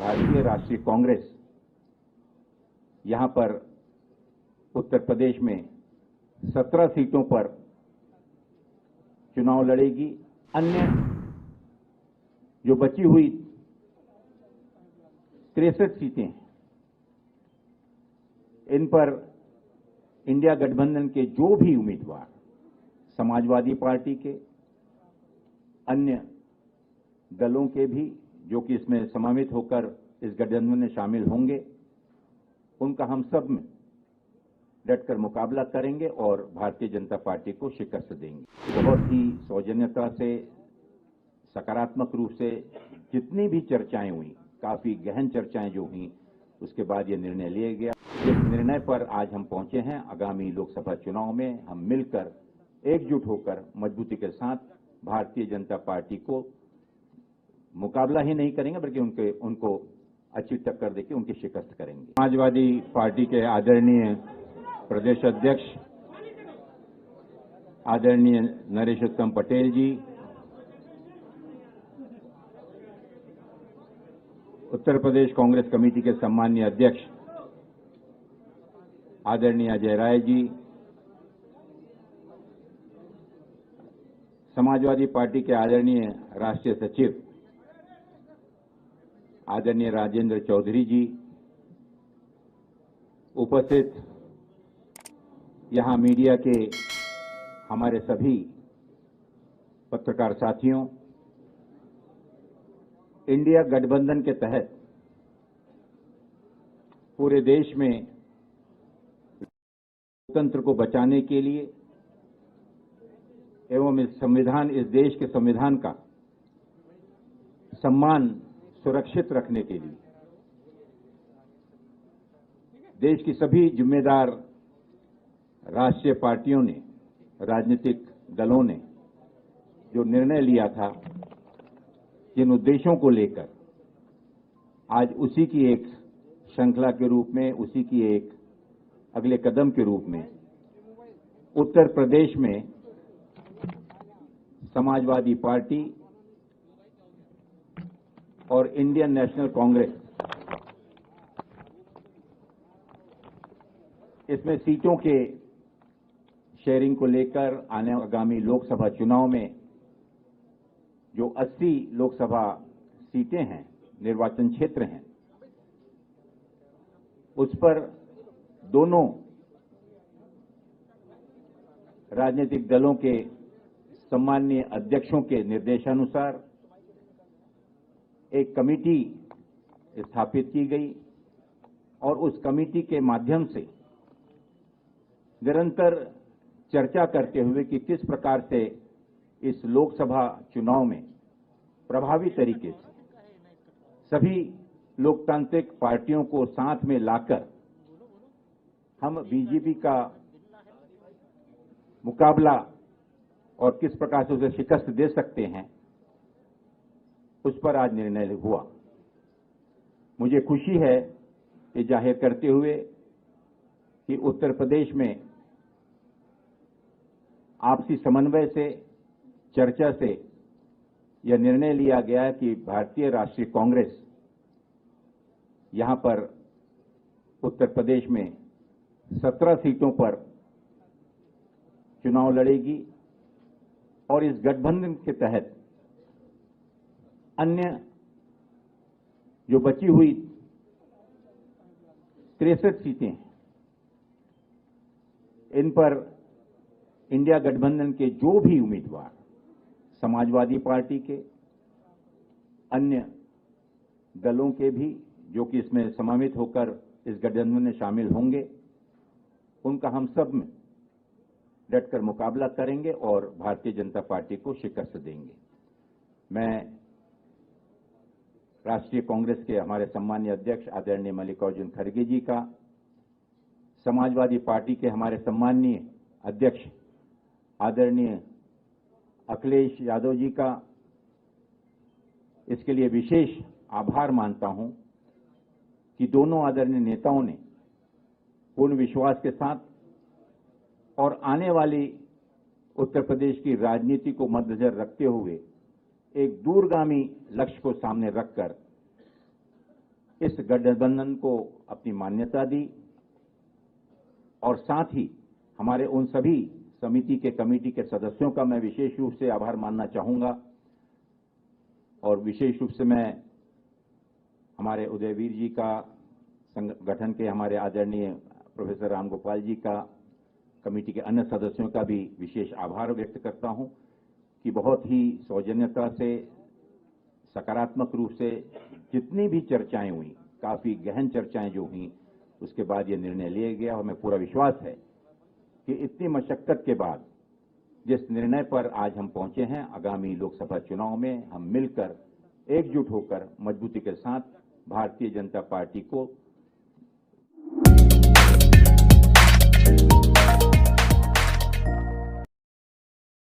भारतीय राष्ट्रीय कांग्रेस यहां पर उत्तर प्रदेश में 17 सीटों पर चुनाव लड़ेगी। अन्य जो बची हुई 63 सीटें हैं, इन पर इंडिया गठबंधन के जो भी उम्मीदवार समाजवादी पार्टी के, अन्य दलों के भी जो कि इसमें समावित होकर इस गठबंधन में शामिल होंगे, उनका हम सब में डटकर मुकाबला करेंगे और भारतीय जनता पार्टी को शिकस्त देंगे। बहुत ही सौजन्यता से, सकारात्मक रूप से जितनी भी चर्चाएं हुई, काफी गहन चर्चाएं जो हुई, उसके बाद ये निर्णय लिया गया। इस निर्णय पर आज हम पहुंचे हैं। आगामी लोकसभा चुनाव में हम मिलकर एकजुट होकर मजबूती के साथ भारतीय जनता पार्टी को मुकाबला ही नहीं करेंगे, बल्कि उनको अच्छी टक्कर देकर उनकी शिकस्त करेंगे। समाजवादी पार्टी के आदरणीय प्रदेश अध्यक्ष आदरणीय नरेश उत्तम पटेल जी, उत्तर प्रदेश कांग्रेस कमेटी के सम्मानीय अध्यक्ष आदरणीय अजय राय जी, समाजवादी पार्टी के आदरणीय राष्ट्रीय सचिव आदरणीय राजेंद्र चौधरी जी, उपस्थित यहां मीडिया के हमारे सभी पत्रकार साथियों, इंडिया गठबंधन के तहत पूरे देश में लोकतंत्र को बचाने के लिए एवं इस देश के संविधान का सम्मान सुरक्षित रखने के लिए देश की सभी जिम्मेदार राष्ट्रीय पार्टियों ने, राजनीतिक दलों ने जो निर्णय लिया था, जिन उद्देश्यों को लेकर आज उसी की एक श्रृंखला के रूप में, उसी की एक अगले कदम के रूप में उत्तर प्रदेश में समाजवादी पार्टी और इंडियन नेशनल कांग्रेस इसमें सीटों के शेयरिंग को लेकर आगामी लोकसभा चुनाव में जो 80 लोकसभा सीटें हैं, निर्वाचन क्षेत्र हैं, उस पर दोनों राजनीतिक दलों के सम्मानीय अध्यक्षों के निर्देशानुसार एक कमेटी स्थापित की गई और उस कमेटी के माध्यम से निरंतर चर्चा करते हुए कि किस प्रकार से इस लोकसभा चुनाव में प्रभावी तरीके से सभी लोकतांत्रिक पार्टियों को साथ में लाकर हम बीजेपी का मुकाबला और किस प्रकार से उसे शिकस्त दे सकते हैं, उस पर आज निर्णय हुआ। मुझे खुशी है ये जाहिर करते हुए कि उत्तर प्रदेश में आपसी समन्वय से, चर्चा से यह निर्णय लिया गया है कि भारतीय राष्ट्रीय कांग्रेस यहां पर उत्तर प्रदेश में 17 सीटों पर चुनाव लड़ेगी और इस गठबंधन के तहत अन्य जो बची हुई 63 सीटें हैं, इन पर इंडिया गठबंधन के जो भी उम्मीदवार समाजवादी पार्टी के, अन्य दलों के भी जो कि इसमें समावित होकर इस गठबंधन में शामिल होंगे, उनका हम सब में डटकर मुकाबला करेंगे और भारतीय जनता पार्टी को शिकस्त देंगे। मैं राष्ट्रीय कांग्रेस के हमारे सम्मानीय अध्यक्ष आदरणीय मल्लिकार्जुन खड़गे जी का, समाजवादी पार्टी के हमारे सम्मानीय अध्यक्ष आदरणीय अखिलेश यादव जी का इसके लिए विशेष आभार मानता हूं कि दोनों आदरणीय नेताओं ने पूर्ण विश्वास के साथ और आने वाली उत्तर प्रदेश की राजनीति को मद्देनजर रखते हुए एक दूरगामी लक्ष्य को सामने रखकर इस गठबंधन को अपनी मान्यता दी और साथ ही हमारे उन सभी समिति के कमेटी के सदस्यों का मैं विशेष रूप से आभार मानना चाहूंगा और विशेष रूप से मैं हमारे उदयवीर जी का संगठन के हमारे आदरणीय प्रोफेसर रामगोपाल जी का कमेटी के अन्य सदस्यों का भी विशेष आभार व्यक्त करता हूं कि बहुत ही सौजन्यता से सकारात्मक रूप से जितनी भी चर्चाएं हुई, काफी गहन चर्चाएं जो हुई, उसके बाद ये निर्णय लिया गया और हमें पूरा विश्वास है कि इतनी मशक्कत के बाद जिस निर्णय पर आज हम पहुंचे हैं, आगामी लोकसभा चुनाव में हम मिलकर एकजुट होकर मजबूती के साथ भारतीय जनता पार्टी को